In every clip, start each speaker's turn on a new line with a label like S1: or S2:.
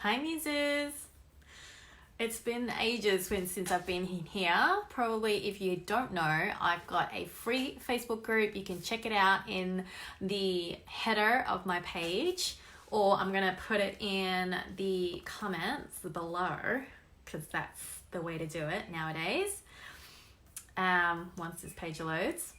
S1: Hi Muses! It's been ages since I've been in here. Probably if you don't know, I've got a free Facebook group. You can check it out in the header of my page, or I'm going to put it in the comments below because that's the way to do it nowadays once this page loads.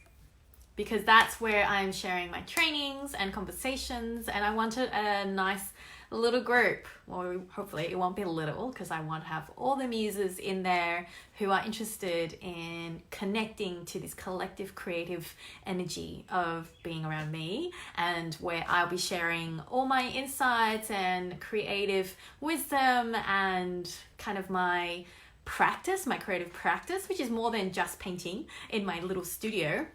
S1: Because that's where I'm sharing my trainings and conversations, and I wanted a nice little group. Well, hopefully it won't be little because I want to have all the muses in there who are interested in connecting to this collective creative energy of being around me, and where I'll be sharing all my insights and creative wisdom and kind of my practice, my creative practice, which is more than just painting in my little studio.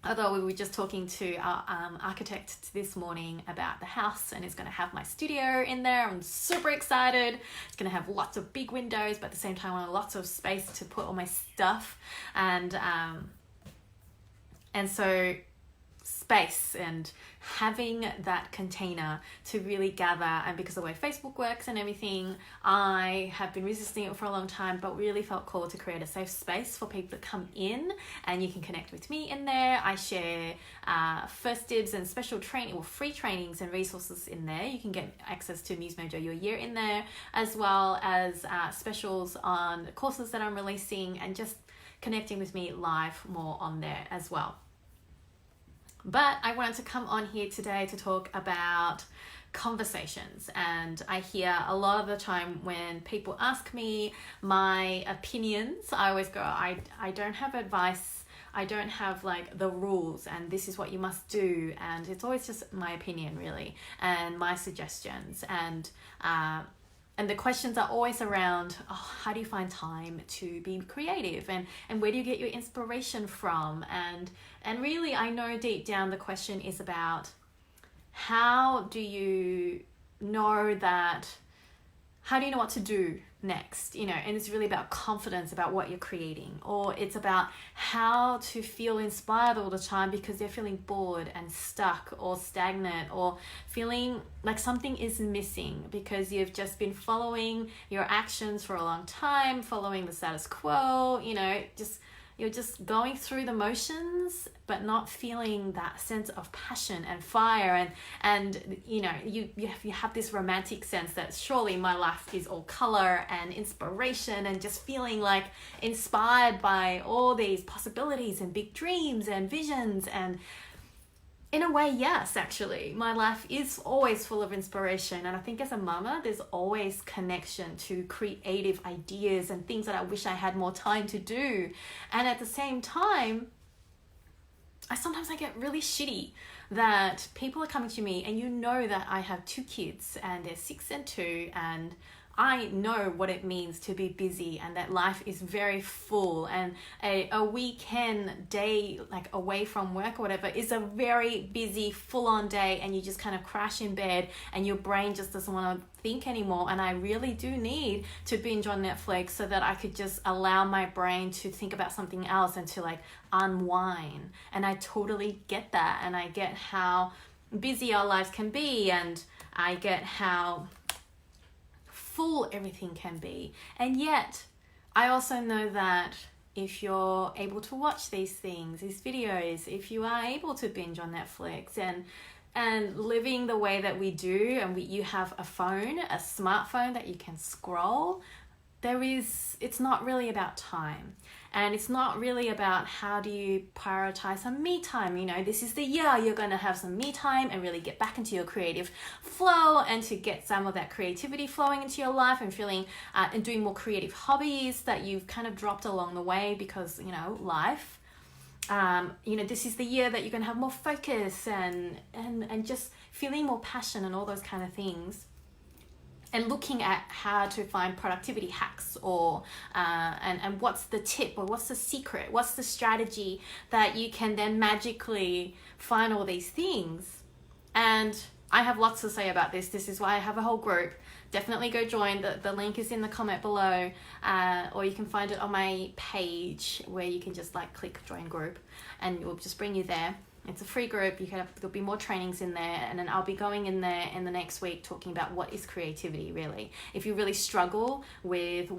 S1: Although we were just talking to our architect this morning about the house, and it's going to have my studio in there. I'm super excited. It's going to have lots of big windows, but at the same time I want lots of space to put all my stuff, and so space and having that container to really gather. And because of the way Facebook works and everything, I have been resisting it for a long time, but really felt called to create a safe space for people to come in, and you can connect with me in there. I share first dibs and special training or free trainings and resources in there. You can get access to Muse Mojo Your Year in there, as well as specials on courses that I'm releasing, and just connecting with me live more on there as well. But I wanted to come on here today to talk about conversations. And I hear a lot of the time when people ask me my opinions, I always go, I don't have advice. I don't have like the rules and this is what you must do. And it's always just my opinion really, and my suggestions. And the questions are always around, how do you find time to be creative? And where do you get your inspiration from? And really, I know deep down the question is about how do you know what to do next, and it's really about confidence about what you're creating, or it's about how to feel inspired all the time because you're feeling bored and stuck or stagnant, or feeling like something is missing because you've just been following your actions for a long time, following the status quo, you're just going through the motions, but not feeling that sense of passion and fire. And you have this romantic sense that surely my life is all color and inspiration, and just feeling like inspired by all these possibilities and big dreams and visions. And in a way, yes, actually, my life is always full of inspiration. And I think as a mama, there's always connection to creative ideas and things that I wish I had more time to do. And at the same time, sometimes I get really shitty that people are coming to me, and that I have 2 kids and they're 6 and 2, and I know what it means to be busy, and that life is very full, and a weekend day like away from work or whatever is a very busy full-on day, and you just kind of crash in bed and your brain just doesn't want to think anymore. And I really do need to binge on Netflix so that I could just allow my brain to think about something else and to like unwind. And I totally get that, and I get how busy our lives can be, and I get how full everything can be. And yet I also know that if you're able to watch these things, these videos, if you are able to binge on Netflix and living the way that we do, and you have a smartphone that you can scroll, it's not really about time. And it's not really about how do you prioritize some me time. This is the year you're going to have some me time and really get back into your creative flow, and to get some of that creativity flowing into your life, and feeling and doing more creative hobbies that you've kind of dropped along the way because, life. This is the year that you're going to have more focus and just feeling more passion and all those kind of things. And looking at how to find productivity hacks, or and what's the tip, or what's the secret, what's the strategy that you can then magically find all these things. And I have lots to say about this. This is why I have a whole group. Definitely go join. The link is in the comment below, or you can find it on my page, where you can just like click join group and it will just bring you there. It's a free group. There'll be more trainings in there, and then I'll be going in there in the next week talking about what is creativity really. If you really struggle with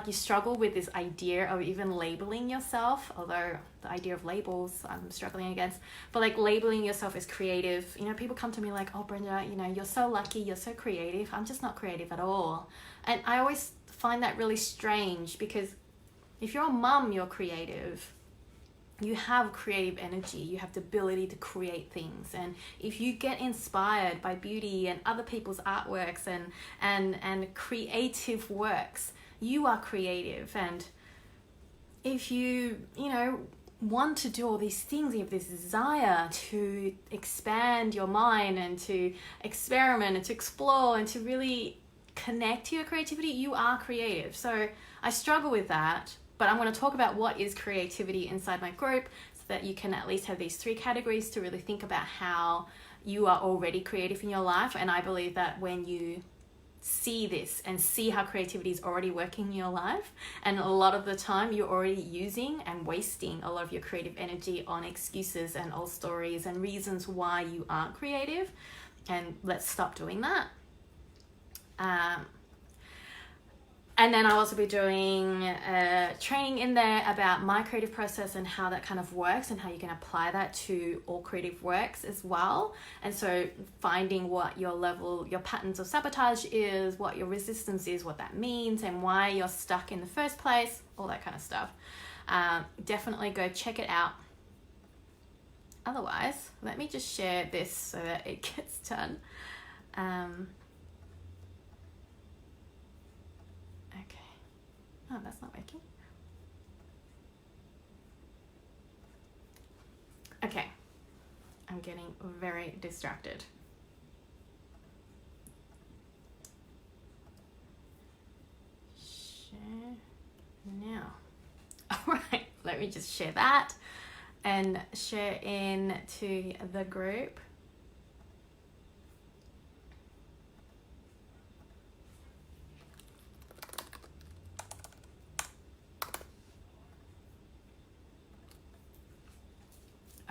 S1: you struggle with this idea of even labeling yourself, although the idea of labels I'm struggling against, but like labeling yourself as creative. People come to me like, oh Brenda, you're so lucky, you're so creative. I'm just not creative at all. And I always find that really strange, because if you're a mum, you're creative. You have creative energy, you have the ability to create things, and if you get inspired by beauty and other people's artworks and creative works, you are creative. And if you want to do all these things, you have this desire to expand your mind and to experiment and to explore and to really connect to your creativity, you are creative. So I struggle with that. But I'm going to talk about what is creativity inside my group, so that you can at least have these 3 categories to really think about how you are already creative in your life. And I believe that when you see this and see how creativity is already working in your life, and a lot of the time you're already using and wasting a lot of your creative energy on excuses and old stories and reasons why you aren't creative, and let's stop doing that. And then I'll also be doing a training in there about my creative process and how that kind of works, and how you can apply that to all creative works as well. And so finding what your patterns of sabotage is, what your resistance is, what that means, and why you're stuck in the first place, all that kind of stuff. Definitely go check it out. Otherwise, let me just share this so that it gets done. Oh, that's not working. Okay, I'm getting very distracted. Share now. All right, let me just share that and share into the group.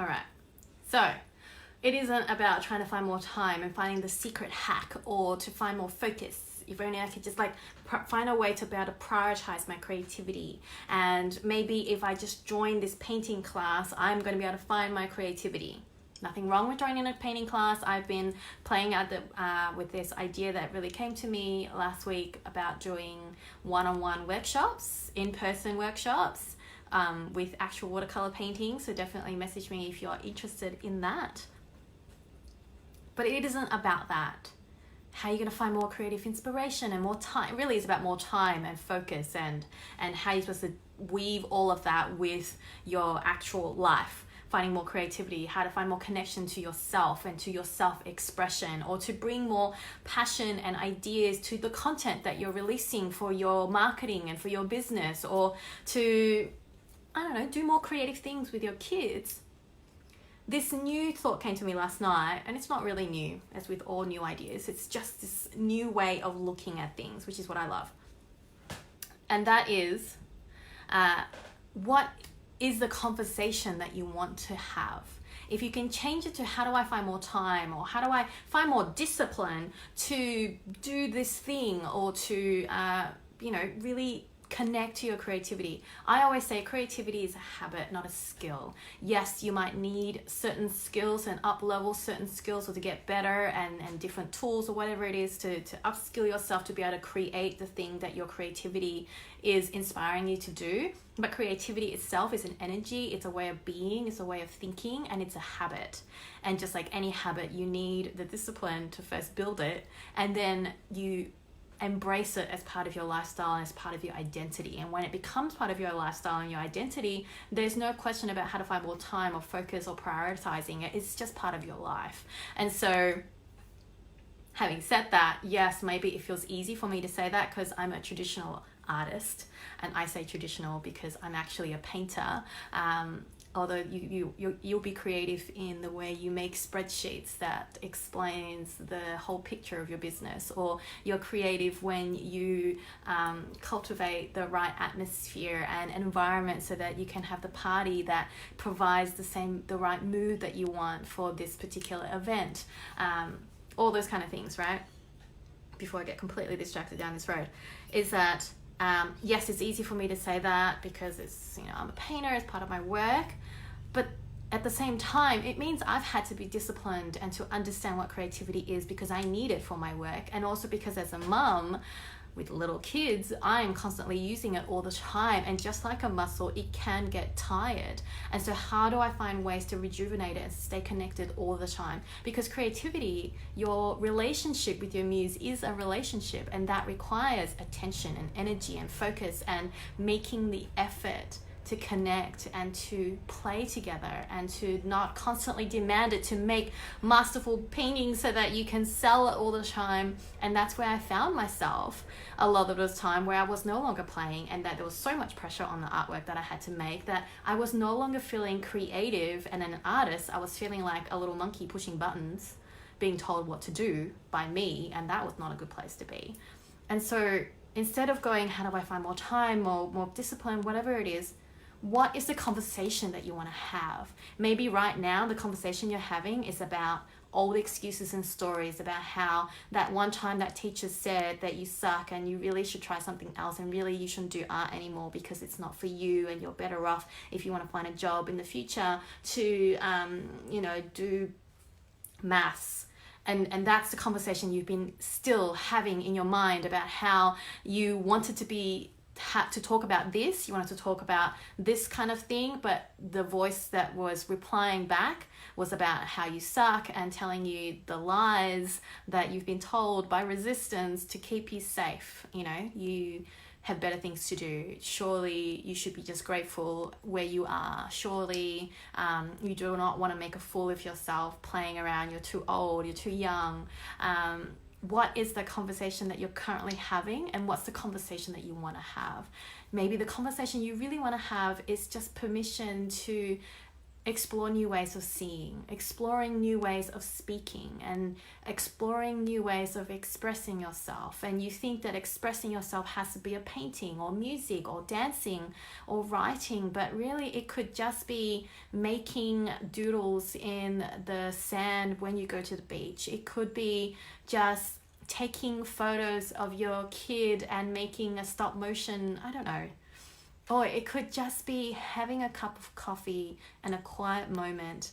S1: All right, so it isn't about trying to find more time and finding the secret hack or to find more focus. If only I could just find a way to be able to prioritize my creativity. And maybe if I just join this painting class, I'm going to be able to find my creativity. Nothing wrong with joining a painting class. I've been playing out with this idea that really came to me last week about doing one-on-one workshops, in-person workshops. With actual watercolor painting, so definitely message me if you're interested in that. But it isn't about that. How are you going to find more creative inspiration and more time? It really is about more time and focus, and how you're supposed to weave all of that with your actual life. Finding more creativity, how to find more connection to yourself and to your self-expression, or to bring more passion and ideas to the content that you're releasing for your marketing and for your business, or to do more creative things with your kids. This new thought came to me last night, and it's not really new, as with all new ideas. It's just this new way of looking at things, which is what I love. And that is, what is the conversation that you want to have? If you can change it to, how do I find more time, or how do I find more discipline to do this thing, or to, really connect to your creativity. I always say creativity is a habit, not a skill. Yes, you might need certain skills and up-level certain skills, or to get better, and different tools or whatever it is to upskill yourself to be able to create the thing that your creativity is inspiring you to do. But creativity itself is an energy, it's a way of being, it's a way of thinking, and it's a habit. And just like any habit, you need the discipline to first build it, and then you embrace it as part of your lifestyle and as part of your identity. And when it becomes part of your lifestyle and your identity, there's no question about how to find more time or focus or prioritizing it. It's just part of your life. And so, having said that, yes, maybe it feels easy for me to say that because I'm a traditional artist, and I say traditional because I'm actually a painter. A although you'll be creative in the way you make spreadsheets that explains the whole picture of your business, or you're creative when you cultivate the right atmosphere and environment so that you can have the party that provides the right mood that you want for this particular event, all those kind of things, right? Before I get completely distracted down this road, is that yes, it's easy for me to say that because it's, I'm a painter, it's part of my work, but at the same time, it means I've had to be disciplined and to understand what creativity is because I need it for my work, and also because as a mum with little kids, I am constantly using it all the time, and just like a muscle, it can get tired. And so how do I find ways to rejuvenate it and stay connected all the time? Because creativity, your relationship with your muse is a relationship, and that requires attention and energy and focus and making the effort to connect and to play together and to not constantly demand it to make masterful paintings so that you can sell it all the time. And that's where I found myself a lot of the time, where I was no longer playing, and that there was so much pressure on the artwork that I had to make that I was no longer feeling creative and an artist. I was feeling like a little monkey pushing buttons, being told what to do by me, and that was not a good place to be. And so instead of going, how do I find more time or more discipline, whatever it is, what is the conversation that you want to have? Maybe right now the conversation you're having is about old excuses and stories about how that one time that teacher said that you suck and you really should try something else, and really you shouldn't do art anymore because it's not for you, and you're better off if you want to find a job in the future to do maths. And that's the conversation you've been still having in your mind about how you wanted to talk about this, you wanted to talk about this kind of thing, but the voice that was replying back was about how you suck and telling you the lies that you've been told by resistance to keep you safe. You have better things to do. Surely you should be just grateful where you are. Surely you do not want to make a fool of yourself playing around. You're too old, you're too young. What is the conversation that you're currently having, and what's the conversation that you want to have? Maybe the conversation you really want to have is just permission to explore new ways of seeing, exploring new ways of speaking, and exploring new ways of expressing yourself. And you think that expressing yourself has to be a painting or music or dancing or writing, but really it could just be making doodles in the sand when you go to the beach. It could be just taking photos of your kid and making a stop motion, I don't know. Or it could just be having a cup of coffee and a quiet moment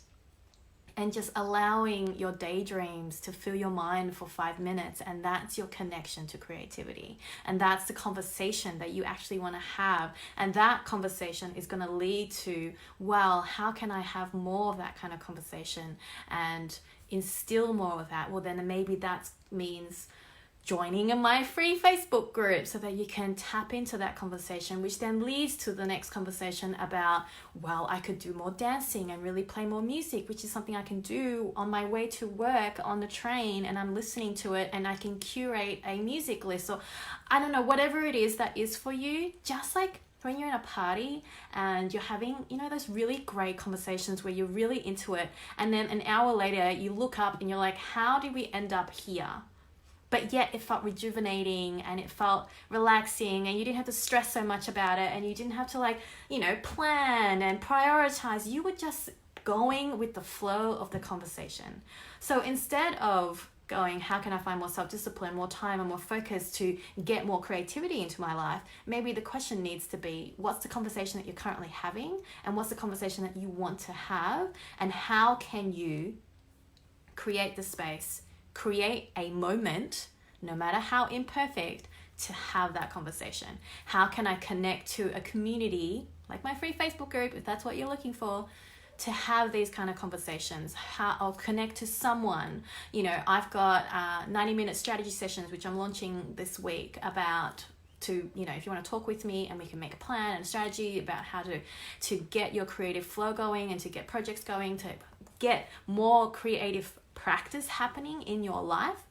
S1: and just allowing your daydreams to fill your mind for 5 minutes. And that's your connection to creativity. And that's the conversation that you actually want to have. And that conversation is going to lead to, well, how can I have more of that kind of conversation and instill more of that? Well, then maybe that means joining in my free Facebook group so that you can tap into that conversation, which then leads to the next conversation about, well, I could do more dancing and really play more music, which is something I can do on my way to work on the train, and I'm listening to it, and I can curate a music list. So I don't know, whatever it is that is for you, just like when you're in a party and you're having, those really great conversations where you're really into it, and then an hour later you look up and you're like, how did we end up here? But yet it felt rejuvenating and it felt relaxing, and you didn't have to stress so much about it, and you didn't have to plan and prioritize. You were just going with the flow of the conversation. So instead of going, how can I find more self-discipline, more time and more focus to get more creativity into my life, maybe the question needs to be, what's the conversation that you're currently having, and what's the conversation that you want to have, and how can you create the space, create a moment, no matter how imperfect, to have that conversation? How can I connect to a community like my free Facebook group, if that's what you're looking for, to have these kind of conversations? How I'll connect to someone. I've got 90-minute strategy sessions, which I'm launching this week, about to, if you want to talk with me and we can make a plan and a strategy about how to get your creative flow going and to get projects going, to get more creative practice happening in your life.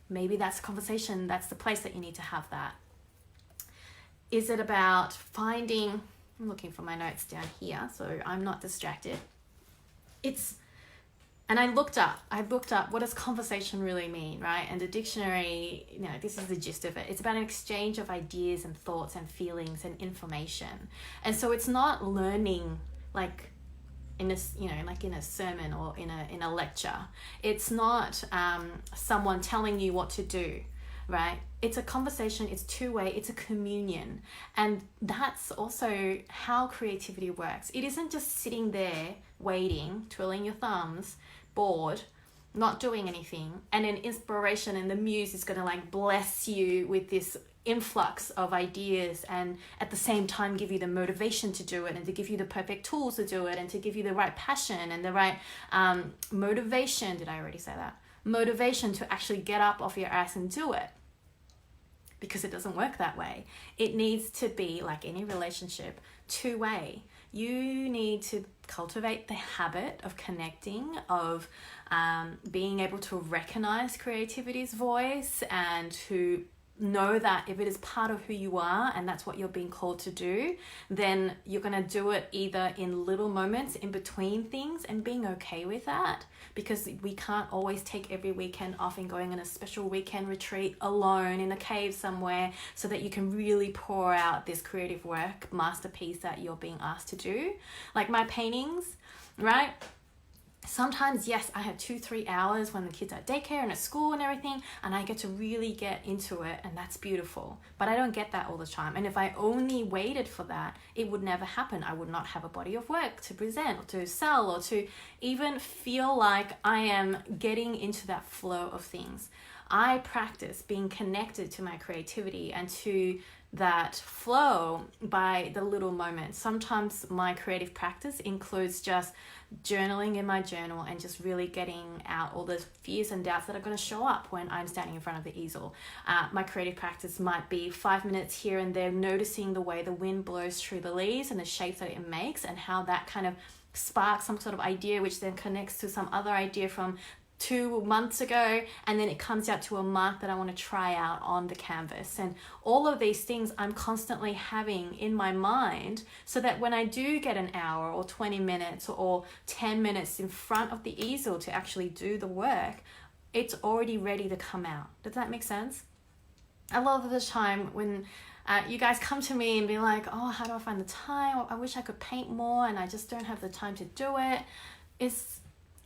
S1: Maybe that's a conversation, that's the place that you need to have that. Is it about finding I'm looking for my notes down here so I'm not distracted. And I looked up what does conversation really mean, right? And the dictionary, this is the gist of it. It's about an exchange of ideas and thoughts and feelings and information. And so it's not learning like in a, like in a sermon or in a lecture. It's not someone telling you what to do, right? It's a conversation, it's two-way, it's a communion. And that's also how creativity works. It isn't just sitting there waiting, twiddling your thumbs, bored, not doing anything, and an inspiration and the muse is going to like bless you with this influx of ideas and at the same time give you the motivation to do it and to give you the perfect tools to do it and to give you the right passion and the right motivation. Did I already say that? Motivation to actually get up off your ass and do it. Because it doesn't work that way. It needs to be, like any relationship, two-way. You need to cultivate the habit of connecting, of being able to recognize creativity's voice and to know that if it is part of who you are and that's what you're being called to do, then you're going to do it either in little moments in between things and being okay with that, because we can't always take every weekend off and going on a special weekend retreat alone in a cave somewhere so that you can really pour out this creative work masterpiece that you're being asked to do. Like my paintings, right? Sometimes, yes, I have 2-3 hours when the kids are at daycare and at school and everything, and I get to really get into it, and that's beautiful. But I don't get that all the time. And if I only waited for that, it would never happen. I would not have a body of work to present or to sell or to even feel like I am getting into that flow of things. I practice being connected to my creativity and to that flow by the little moments. Sometimes my creative practice includes just journaling in my journal and just really getting out all those fears and doubts that are going to show up when I'm standing in front of the easel. My creative practice might be 5 minutes here and there, noticing the way the wind blows through the leaves and the shapes that it makes and how that kind of sparks some sort of idea, which then connects to some other idea from 2 months ago, and then it comes out to a mark that I want to try out on the canvas. And all of these things I'm constantly having in my mind so that when I do get an hour or 20 minutes or 10 minutes in front of the easel to actually do the work, it's already ready to come out. Does that make sense? A lot of the time when you guys come to me and be like, oh, how do I find the time? I wish I could paint more and I just don't have the time to do it.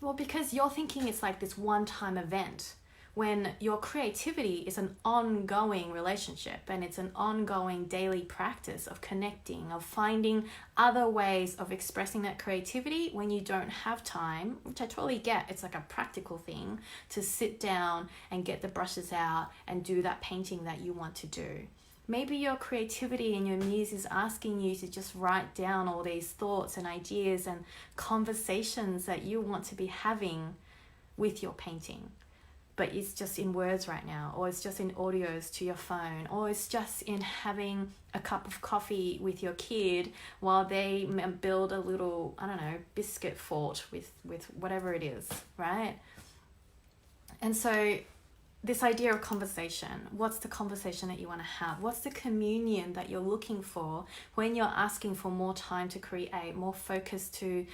S1: Well, because you're thinking it's like this one-time event when your creativity is an ongoing relationship and it's an ongoing daily practice of connecting, of finding other ways of expressing that creativity when you don't have time, which I totally get. It's like a practical thing to sit down and get the brushes out and do that painting that you want to do. Maybe your creativity and your muse is asking you to just write down all these thoughts and ideas and conversations that you want to be having with your painting. But it's just in words right now, or it's just in audios to your phone, or it's just in having a cup of coffee with your kid while they build a little, biscuit fort with whatever it is, right? And so this idea of conversation, what's the conversation that you want to have? What's the communion that you're looking for when you're asking for more time to create, more focus to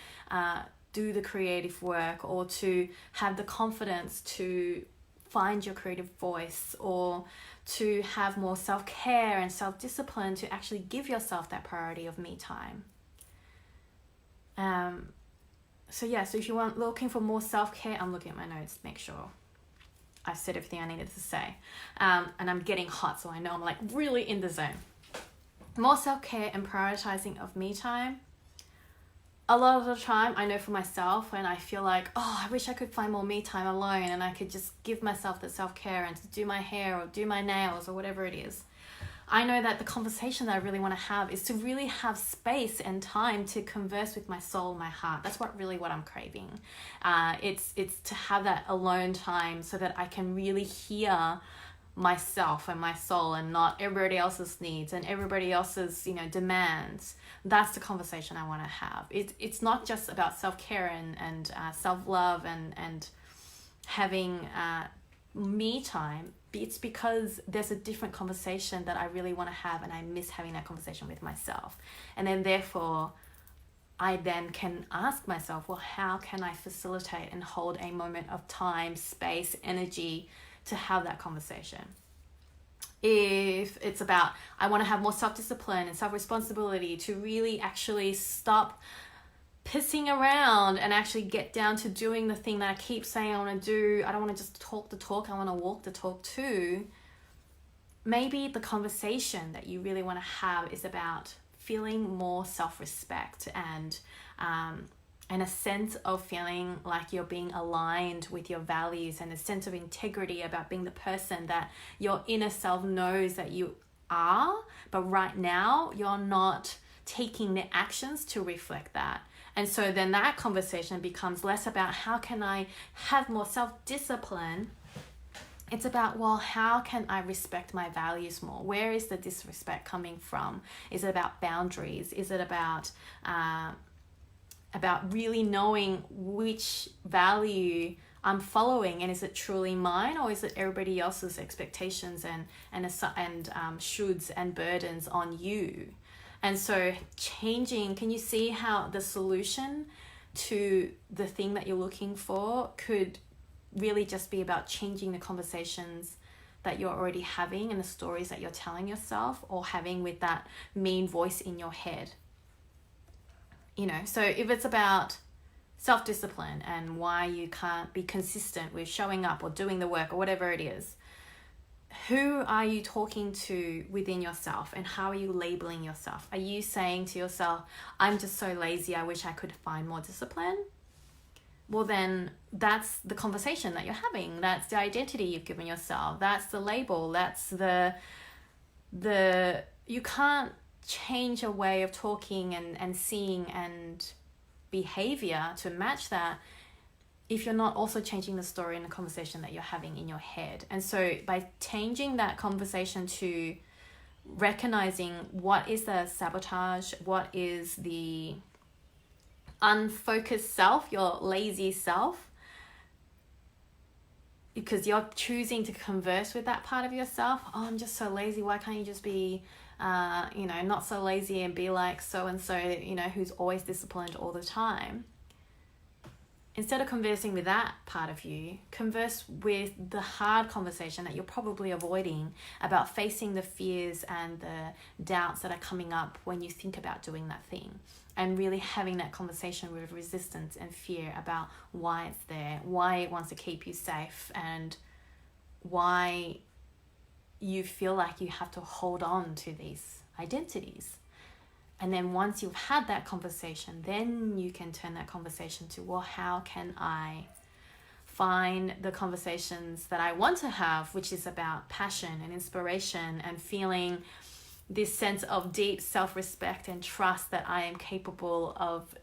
S1: do the creative work, or to have the confidence to find your creative voice, or to have more self-care and self-discipline to actually give yourself that priority of me time. So if you want looking for more self-care, I'm looking at my notes to make sure I've said everything I needed to say. And I'm getting hot, so I know I'm like really in the zone. More self-care and prioritizing of me time. A lot of the time, I know for myself, when I feel like, I wish I could find more me time alone and I could just give myself the self-care and to do my hair or do my nails or whatever it is. I know that the conversation that I really want to have is to really have space and time to converse with my soul, my heart. That's what I'm craving. It's to have that alone time so that I can really hear myself and my soul and not everybody else's needs and everybody else's demands. That's the conversation I want to have. It's not just about self-care and self-love and having me time, it's because there's a different conversation that I really want to have, and I miss having that conversation with myself. And then therefore I then can ask myself, well, how can I facilitate and hold a moment of time, space, energy to have that conversation? If it's about, I want to have more self-discipline and self-responsibility to really actually stop pissing around and actually get down to doing the thing that I keep saying I want to do. I don't want to just talk the talk, I want to walk the talk too. Maybe the conversation that you really want to have is about feeling more self-respect and a sense of feeling like you're being aligned with your values, and a sense of integrity about being the person that your inner self knows that you are, but right now you're not taking the actions to reflect that. And so then that conversation becomes less about how can I have more self-discipline. It's about, well, how can I respect my values more? Where is the disrespect coming from? Is it about boundaries? Is it about really knowing which value I'm following, and is it truly mine, or is it everybody else's expectations and shoulds and burdens on you? And so changing, can you see how the solution to the thing that you're looking for could really just be about changing the conversations that you're already having and the stories that you're telling yourself, or having with that mean voice in your head? You know, so if it's about self-discipline and why you can't be consistent with showing up or doing the work or whatever it is, who are you talking to within yourself, and how are you labeling yourself? Are you saying to yourself, I'm just so lazy, I wish I could find more discipline? Well, then that's the conversation that you're having. That's the identity you've given yourself. That's the label. That's the you can't change a way of talking and seeing and behavior to match that if you're not also changing the story and the conversation that you're having in your head. And so by changing that conversation to recognizing what is the sabotage, what is the unfocused self, your lazy self, because you're choosing to converse with that part of yourself. Oh, I'm just so lazy. Why can't you just be, not so lazy and be like so-and-so, who's always disciplined all the time? Instead of conversing with that part of you, converse with the hard conversation that you're probably avoiding about facing the fears and the doubts that are coming up when you think about doing that thing, and really having that conversation with resistance and fear about why it's there, why it wants to keep you safe, and why you feel like you have to hold on to these identities. And then once you've had that conversation, then you can turn that conversation to, well, how can I find the conversations that I want to have, which is about passion and inspiration and feeling this sense of deep self-respect and trust that I am capable of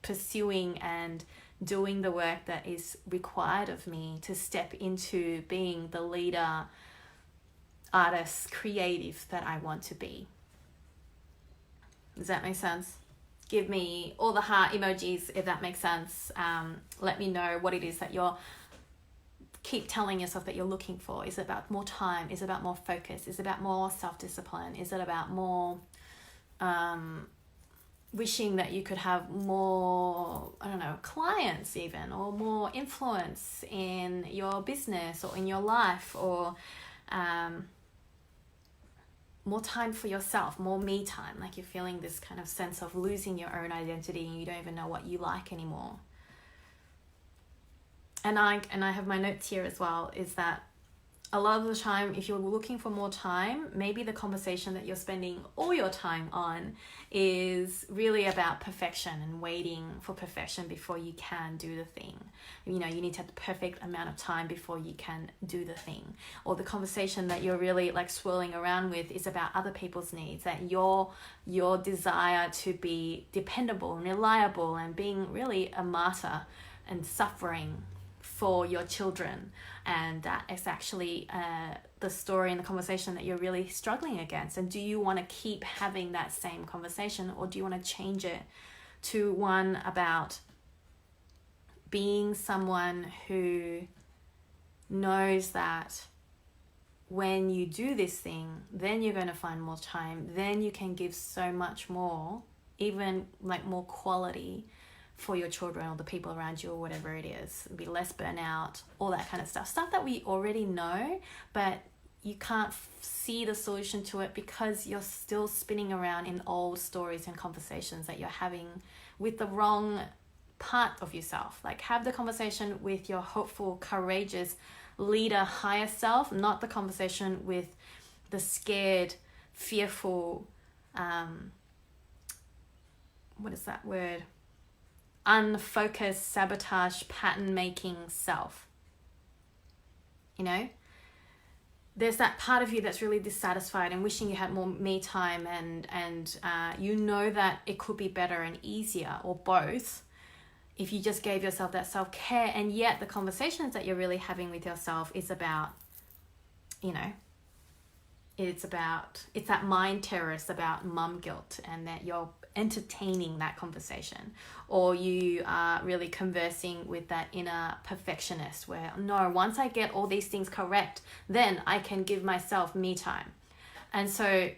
S1: pursuing and doing the work that is required of me to step into being the leader, artist, creative that I want to be. Does that make sense? Give me all the heart emojis if that makes sense. Let me know what it is that you're keep telling yourself that you're looking for. Is it about more time? Is it about more focus? Is it about more self-discipline? Is it about more wishing that you could have more, clients even, or more influence in your business or in your life, or more time for yourself, more me time, like you're feeling this kind of sense of losing your own identity and you don't even know what you like anymore. And I have my notes here as well, is that a lot of the time, if you're looking for more time, maybe the conversation that you're spending all your time on is really about perfection and waiting for perfection before you can do the thing. You need to have the perfect amount of time before you can do the thing. Or the conversation that you're really like swirling around with is about other people's needs, that your desire to be dependable and reliable and being really a martyr and suffering for your children, and that is actually the story and the conversation that you're really struggling against. And do you want to keep having that same conversation, or do you want to change it to one about being someone who knows that when you do this thing, then you're going to find more time, then you can give so much more, even like more quality for your children or the people around you or whatever it is. Be less burnout, all that kind of stuff that we already know, but you can't see the solution to it because you're still spinning around in old stories and conversations that you're having with the wrong part of yourself. Like, have the conversation with your hopeful, courageous leader, higher self, not the conversation with the scared, fearful, what is that word? Unfocused, sabotage, pattern making self. You know, there's that part of you that's really dissatisfied and wishing you had more me time, and you know that it could be better and easier, or both, if you just gave yourself that self-care. And yet the conversations that you're really having with yourself is about, you know, it's that mind terrorist about mum guilt, and that you're entertaining that conversation, or you are really conversing with that inner perfectionist where, no, once I get all these things correct, then I can give myself me time. And so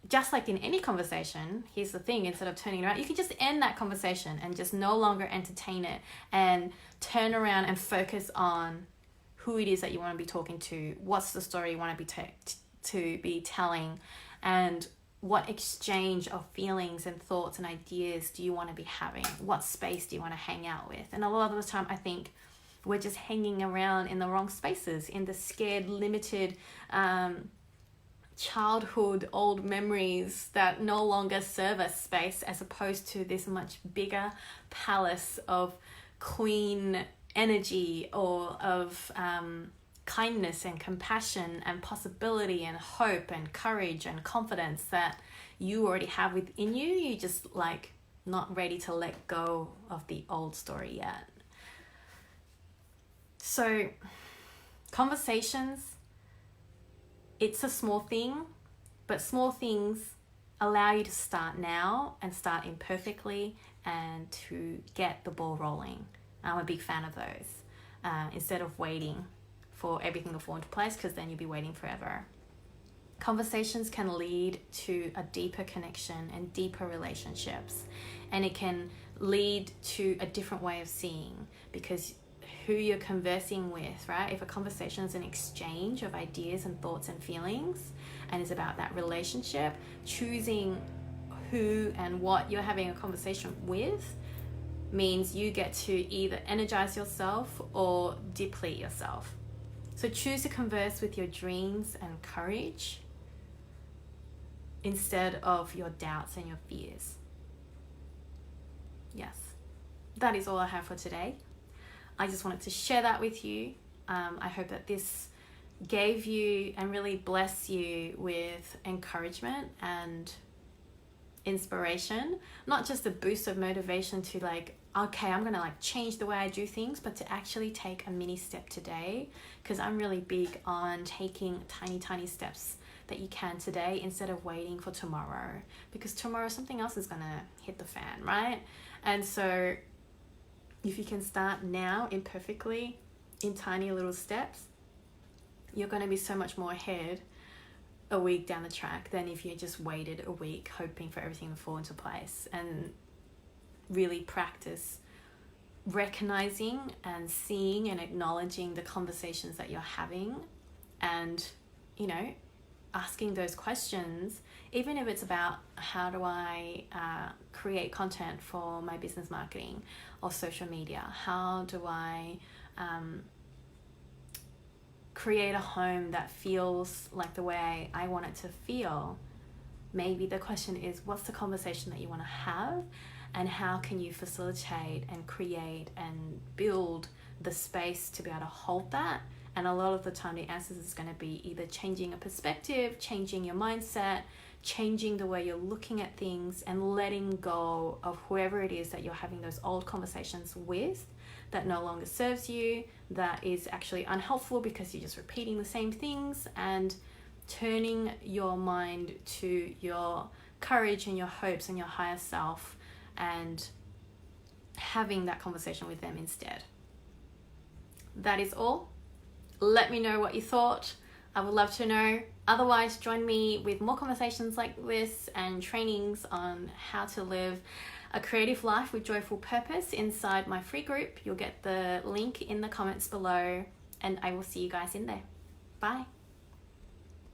S1: just like in any conversation, here's the thing, instead of turning it around, you can just end that conversation and just no longer entertain it, and turn around and focus on who it is that you want to be talking to, what's the story you want to be telling, and what exchange of feelings and thoughts and ideas do you want to be having? What space do you want to hang out with? And a lot of the time, I think we're just hanging around in the wrong spaces, in the scared, limited, childhood old memories that no longer serve us space, as opposed to this much bigger palace of queen energy, or of kindness and compassion and possibility and hope and courage and confidence that you already have within you. You just like not ready to let go of the old story yet. So conversations, it's a small thing, but small things allow you to start now and start imperfectly and to get the ball rolling. I'm a big fan of those, instead of waiting for everything to fall into place, because then you'll be waiting forever. Conversations can lead to a deeper connection and deeper relationships, and it can lead to a different way of seeing, because who you're conversing with, right? If a conversation is an exchange of ideas and thoughts and feelings, and is about that relationship, choosing who and what you're having a conversation with means you get to either energize yourself or deplete yourself. So choose to converse with your dreams and courage instead of your doubts and your fears. Yes, that is all I have for today. I just wanted to share that with you. I hope that this gave you and really bless you with encouragement and inspiration, not just a boost of motivation to like, okay, I'm gonna like change the way I do things, but to actually take a mini step today, because I'm really big on taking tiny steps that you can today instead of waiting for tomorrow, because tomorrow something else is gonna hit the fan, right? And so if you can start now imperfectly in tiny little steps, you're going to be so much more ahead a week down the track than if you just waited a week hoping for everything to fall into place. And really practice recognizing and seeing and acknowledging the conversations that you're having, and, you know, asking those questions, even if it's about how do I create content for my business marketing or social media, how do I create a home that feels like the way I want it to feel. Maybe the question is, what's the conversation that you want to have, and how can you facilitate and create and build the space to be able to hold that? And a lot of the time the answers is going to be either changing a perspective, changing your mindset, changing the way you're looking at things, and letting go of whoever it is that you're having those old conversations with that no longer serves you, that is actually unhelpful because you're just repeating the same things, and turning your mind to your courage and your hopes and your higher self, and having that conversation with them instead. That is all. Let me know what you thought. I would love to know. Otherwise, join me with more conversations like this and trainings on how to live a creative life with joyful purpose inside my free group. You'll get the link in the comments below, and I will see you guys in there. Bye.